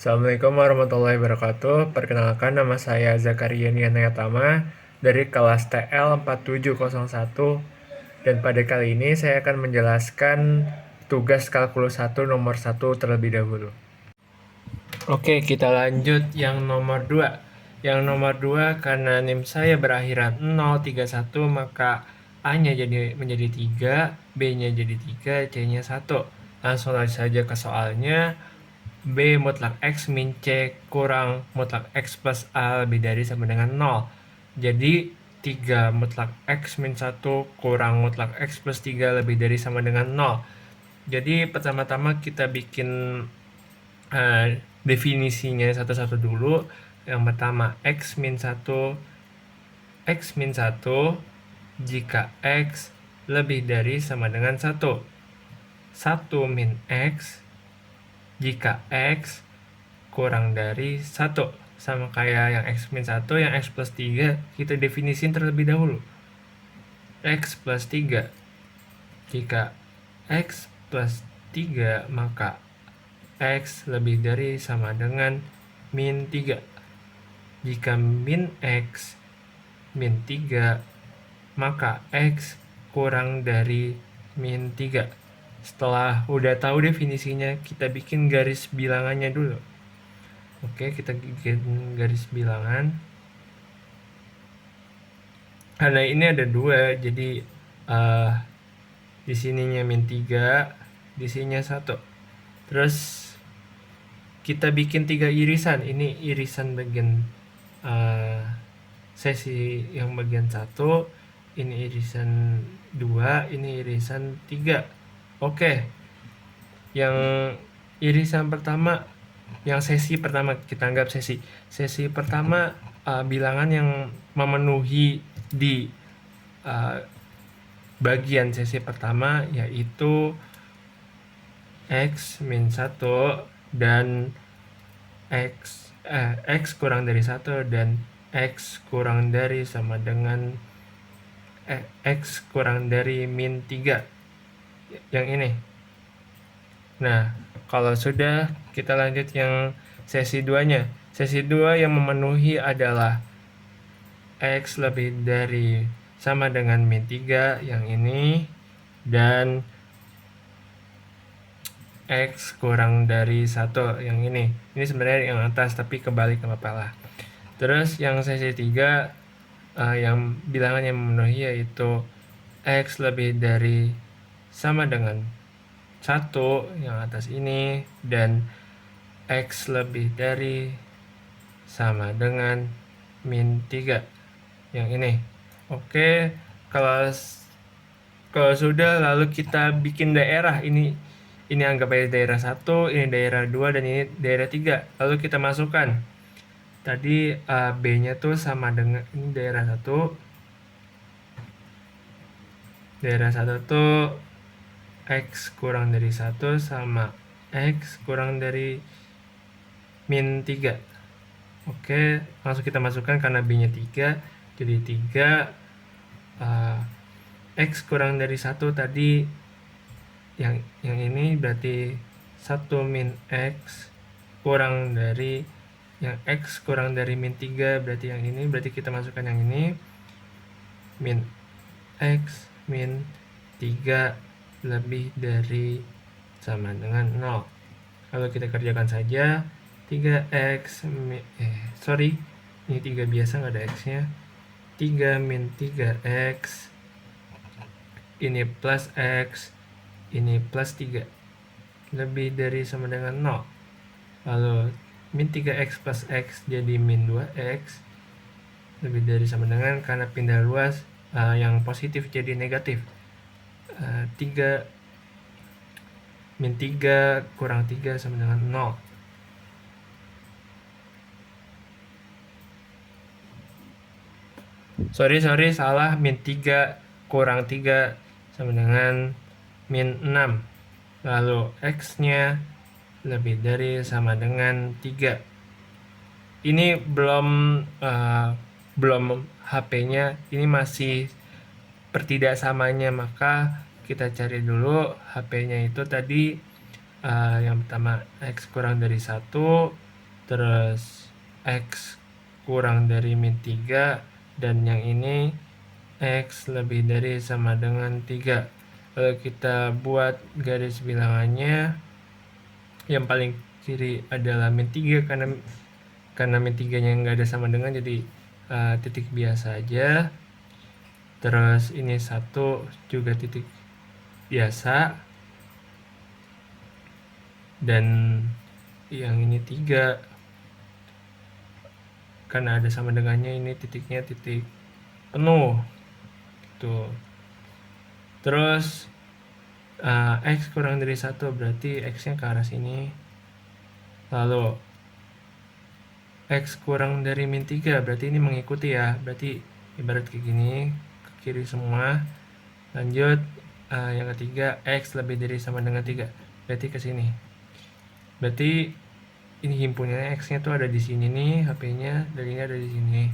Assalamualaikum warahmatullahi wabarakatuh. Perkenalkan, nama saya Zakaria Nianayatama dari kelas TL 4701, dan pada kali ini saya akan menjelaskan tugas kalkulus 1 nomor 1 terlebih dahulu. Oke, kita lanjut yang nomor 2. Yang nomor 2, karena NIM saya berakhiran 031, maka A-nya menjadi 3, B-nya jadi 3, C-nya 1. Langsung saja ke soalnya. B mutlak X min C kurang mutlak X plus A lebih dari sama dengan 0. Jadi 3 mutlak X min 1 kurang mutlak X plus 3 lebih dari sama dengan 0. Jadi pertama-tama kita bikin definisinya satu-satu dulu. Yang pertama, X min 1 jika X lebih dari sama dengan 1. 1 min X jika X kurang dari 1. Sama kayak yang X min 1, yang X plus 3 kita definisin terlebih dahulu. X plus 3. Jika X plus 3, maka X lebih dari sama dengan min 3. Jika min X min 3, maka X kurang dari min 3. Setelah udah tahu definisinya, kita bikin garis bilangannya dulu. Oke, kita bikin garis bilangan. Karena ini ada 2, jadi di sininya min 3, di sininya 1. Terus kita bikin 3 irisan. Ini irisan bagian sesi yang bagian 1, ini irisan 2, ini irisan 3. Oke, yang irisan pertama, yang sesi pertama, kita anggap sesi pertama, bilangan yang memenuhi di bagian sesi pertama yaitu X min 1 dan X kurang dari 1 dan X kurang dari sama dengan X kurang dari min 3, yang ini. Nah, kalau sudah, kita lanjut yang sesi 2-nya. Sesi 2 yang memenuhi adalah X lebih dari sama dengan min 3, yang ini, dan X kurang dari 1, yang ini. Ini sebenarnya yang atas, tapi kebalik apa lah. Terus yang sesi 3, yang bilangan yang memenuhi yaitu X lebih dari sama dengan 1, yang atas ini, dan X lebih dari sama dengan min 3, yang ini. Oke, kalau sudah, lalu kita bikin daerah. Ini anggap aja daerah 1, ini daerah 2, dan ini daerah 3. Lalu kita masukkan. Tadi B-nya tuh sama dengan, ini daerah 1. Daerah 1 tuh X kurang dari 1 sama X kurang dari min 3. Oke, langsung kita masukkan karena B-nya 3. Jadi 3 X kurang dari 1 tadi, yang ini berarti 1 min X kurang dari, yang X kurang dari min 3 berarti yang ini. Berarti kita masukkan yang ini, min X min 3 lebih dari sama dengan 0. Kalau kita kerjakan saja, 3X ini 3 biasa, nggak ada X-nya. 3 min 3X, ini plus X, ini plus 3, lebih dari sama dengan 0. Lalu min 3X plus X jadi min 2X, lebih dari sama dengan, karena pindah luas, yang positif jadi negatif. 3 min 3 kurang 3 sama dengan 0. Sorry, salah. Min 3 kurang 3 sama dengan min 6. Lalu X-nya lebih dari sama dengan 3. Ini belum HP-nya, ini masih pertidaksamanya, maka kita cari dulu HP-nya itu tadi. Yang pertama X kurang dari 1, terus X kurang dari min 3, dan yang ini X lebih dari sama dengan 3. Lalu kita buat garis bilangannya, yang paling kiri adalah min 3 karena min 3-nya nggak ada sama dengan, jadi titik biasa aja. Terus ini 1 juga titik biasa, dan yang ini 3 karena ada sama dengannya, ini titiknya titik penuh tuh. Terus X kurang dari 1 berarti X-nya ke arah sini. Lalu X kurang dari min 3 berarti ini mengikuti ya, berarti ibarat kayak gini, ke kiri semua. Lanjut yang ketiga, X lebih dari sama dengan 3, berarti ke sini. Berarti ini himpunannya X-nya tuh ada di sini nih, HP-nya, dan ini ada di sini.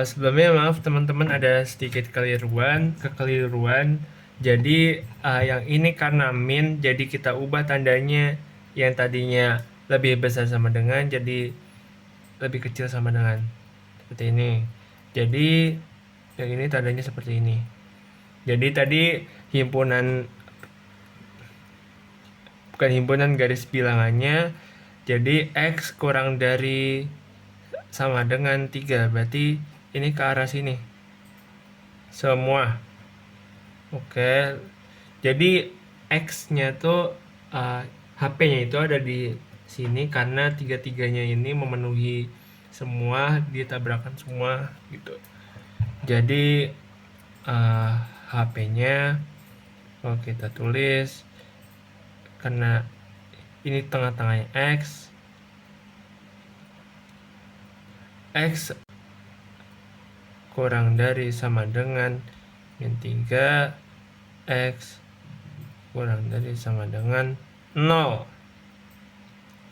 Sebelumnya maaf teman-teman, ada sedikit kekeliruan. Jadi yang ini karena min, jadi kita ubah tandanya, yang tadinya lebih besar sama dengan jadi lebih kecil sama dengan, seperti ini. Jadi yang ini tandanya seperti ini. Jadi tadi bukan himpunan garis bilangannya, jadi X kurang dari sama dengan 3, berarti ini ke arah sini semua. Oke, jadi X-nya tuh HP-nya itu ada di sini karena tiga-tiganya ini memenuhi semua, ditabrakan semua gitu. Jadi HP-nya kita tulis, karena ini tengah-tengahnya X kurang dari sama dengan min 3, X kurang dari sama dengan 0.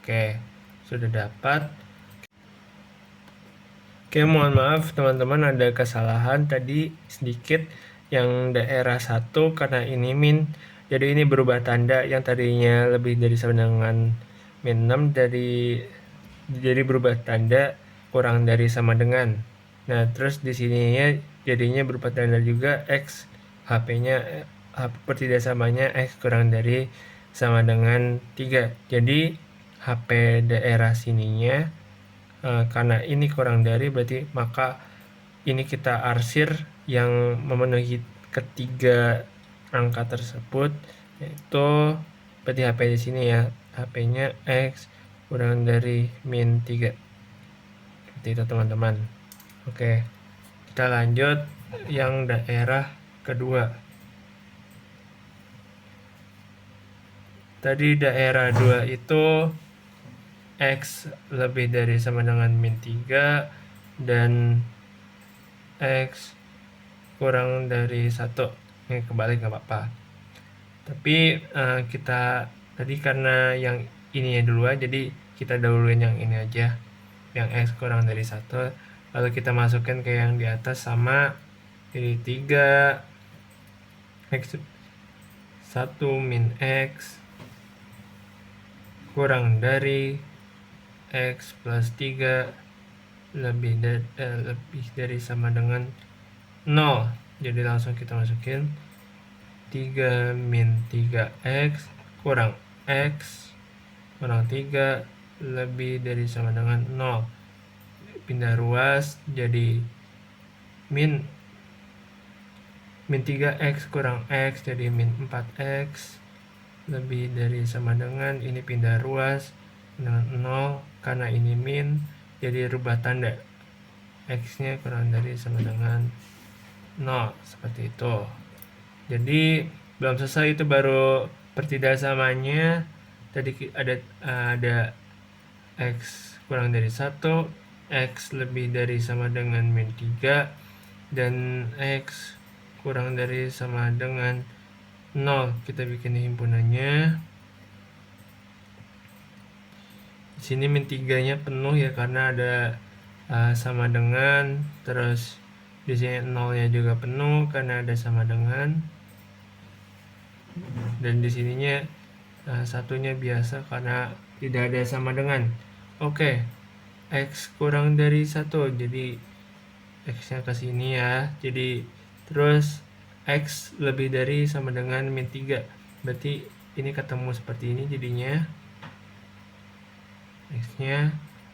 Oke, sudah dapat. Oke, mohon maaf teman-teman, ada kesalahan tadi sedikit. Yang daerah 1 karena ini min, jadi ini berubah tanda, yang tadinya lebih dari sama dengan min 6 jadi berubah tanda kurang dari sama dengan. Nah, terus di sininya jadinya berubah tanda juga, X HP-nya pertidasamanya X kurang dari sama dengan 3. Jadi HP daerah sininya karena ini kurang dari, berarti maka ini kita arsir yang memenuhi ketiga angka tersebut, yaitu berarti HP di sini ya, HP-nya X kurang dari min 3. Seperti itu teman-teman. Oke, kita lanjut yang daerah kedua. Tadi daerah 2 itu X lebih dari sama dengan min 3 dan X kurang dari 1. Ini kebalik nggak apa-apa. Tapi kita tadi karena yang ini duluan, jadi kita dahuluin yang ini aja, yang X kurang dari 1. Lalu kita masukkan ke yang di atas sama, jadi 3 X 1 min X kurang dari X plus 3 lebih dari sama dengan 0. Jadi langsung kita masukin 3 min 3X kurang X kurang 3 lebih dari sama dengan 0. Pindah ruas jadi min 3X kurang X jadi min 4X lebih dari sama dengan, ini pindah ruas dengan 0, karena ini min jadi rubah tanda, X nya kurang dari sama dengan 0, seperti itu. Jadi belum selesai, itu baru pertidasamanya. Tadi ada X kurang dari 1, X lebih dari sama dengan min 3, dan X kurang dari sama dengan 0. Kita bikin himpunannya. Di sini min 3-nya penuh ya, karena ada sama dengan, terus di sini 0-nya juga penuh karena ada sama dengan. dan di sininya satunya biasa karena tidak ada sama dengan. Oke, X kurang dari 1, jadi X nya ke sini ya, jadi terus X lebih dari sama dengan min 3, berarti ini ketemu seperti ini jadinya X nya,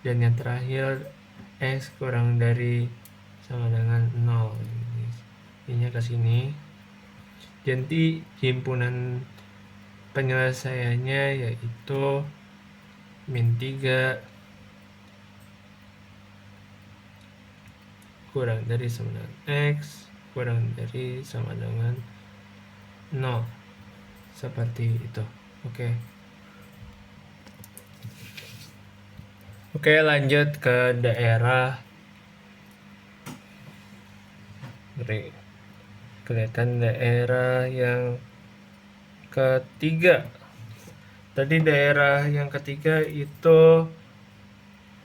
dan yang terakhir X kurang dari sama dengan 0, ini ke sini. Jadi himpunan penyelesaiannya yaitu min 3 kurang dari sama dengan X kurang dari sama dengan 0, seperti itu. Oke, lanjut ke daerah. Kelihatan daerah yang ketiga. Tadi daerah yang ketiga itu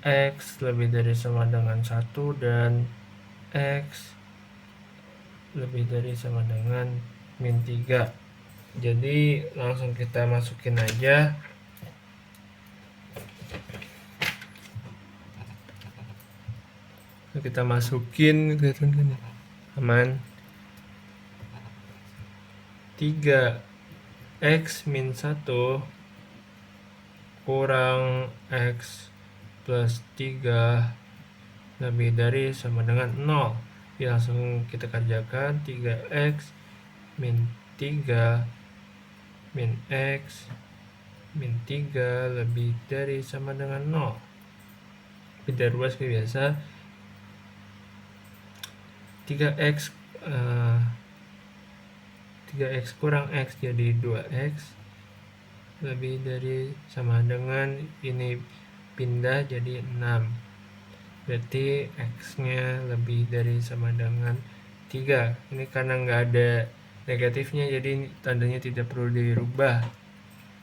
X lebih dari sama dengan 1 dan X lebih dari sama dengan min 3. Jadi langsung kita masukin aja. Kita masukin, aman. 3 X min 1 kurang X plus 3 lebih dari sama dengan 0. Ya, langsung kita kerjakan. 3X min 3 min X min 3 lebih dari sama dengan 0. Beda ruas biasa. 3X 3X kurang X jadi 2X lebih dari sama dengan, ini pindah jadi 6, berarti X nya lebih dari sama dengan 3. Ini karena nggak ada negatifnya jadi tandanya tidak perlu dirubah.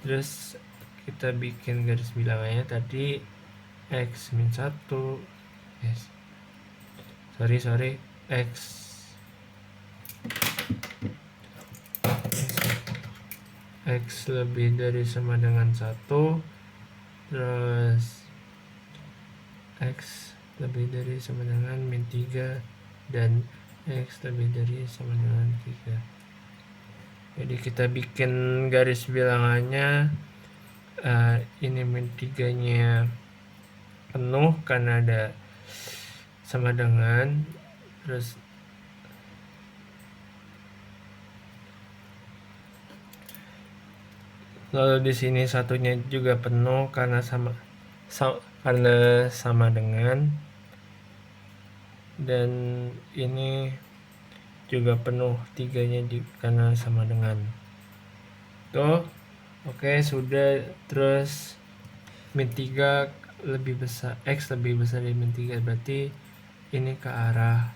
Terus kita bikin garis bilangannya tadi X min 1, yes. sorry X lebih dari sama dengan 1, terus X lebih dari sama dengan min 3 dan X lebih dari sama dengan 3. Jadi kita bikin garis bilangannya, ini min 3 nya penuh karena ada sama dengan, terus lalu di sini satunya juga penuh karena sama dengan, dan ini juga penuh 3-nya karena sama dengan. Tuh, oke, sudah. Terus min 3 lebih besar, X lebih besar dari min 3, berarti ini ke arah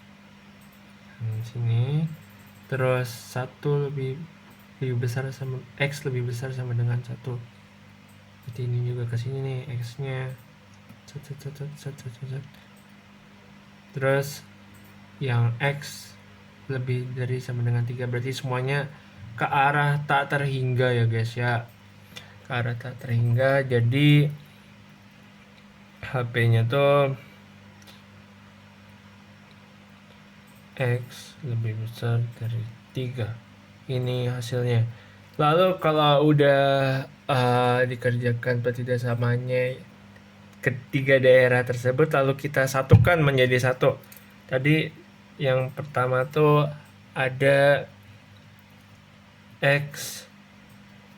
sini. Terus 1 lebih besar sama X lebih besar sama dengan 1, berarti ini juga ke sini nih X nya. Terus yang X lebih dari sama dengan 3, berarti semuanya ke arah tak terhingga ya guys ya, ke arah tak terhingga. Jadi HP nya tuh X lebih besar dari 3, ini hasilnya. Lalu kalau udah dikerjakan pertidasamanya ketiga daerah tersebut, lalu kita satukan menjadi satu. Tadi yang pertama tuh ada X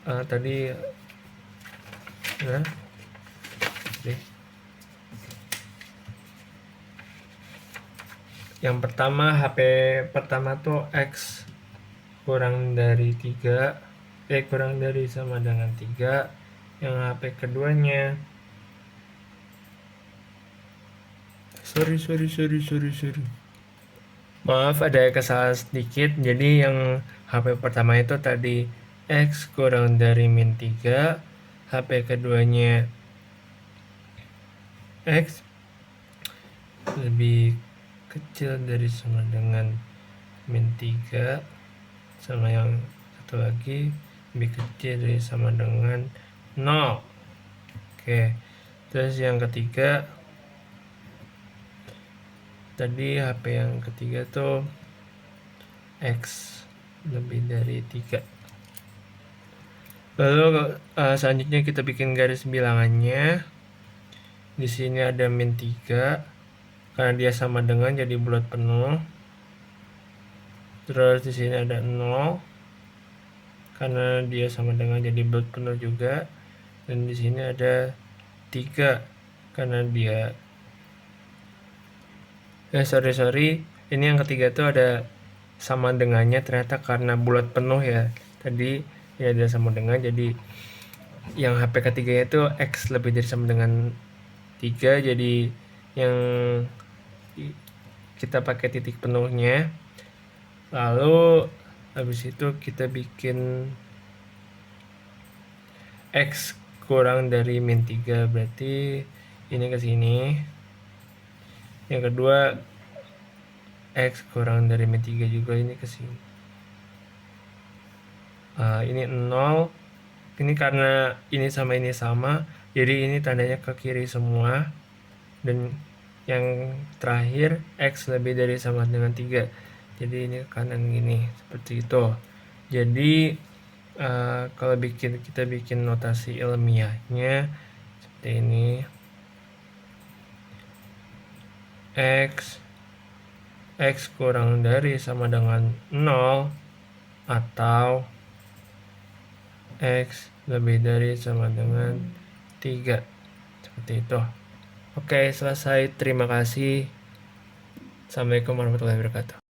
tadi ya, yang pertama HP pertama tuh X kurang dari 3, kurang dari sama dengan 3. Yang HP keduanya sorry maaf, ada kesalahan sedikit. Jadi yang HP pertama itu tadi X kurang dari min 3, HP keduanya X lebih kecil dari sama dengan min 3, sama yang satu lagi lebih kecil dari sama dengan 0. Oke, terus yang ketiga, tadi HP yang ketiga tuh X lebih dari 3. Lalu selanjutnya kita bikin garis bilangannya. Di sini ada min 3 karena dia sama dengan jadi bulat penuh. Terus di sini ada 0 karena dia sama dengan jadi bulat penuh juga. Dan di sini ada 3 karena dia sorry ini yang ketiga tuh ada sama dengannya ternyata karena bulat penuh ya. Tadi ya ada sama dengan, jadi yang HP ketiganya itu X lebih dari sama dengan 3, jadi yang kita pakai titik penuhnya. Lalu habis itu kita bikin X kurang dari min 3, berarti ini ke sini. Yang kedua X kurang dari min 3 juga ini ke sini. Ini 0. Ini karena ini sama, jadi ini tandanya ke kiri semua. Dan yang terakhir X lebih dari sama dengan 3, jadi ini ke kanan gini, seperti itu. Jadi kalau kita bikin notasi ilmiahnya seperti ini, X kurang dari sama dengan 0 atau X lebih dari sama dengan 3, seperti itu. Oke, selesai. Terima kasih. Assalamualaikum warahmatullahi wabarakatuh.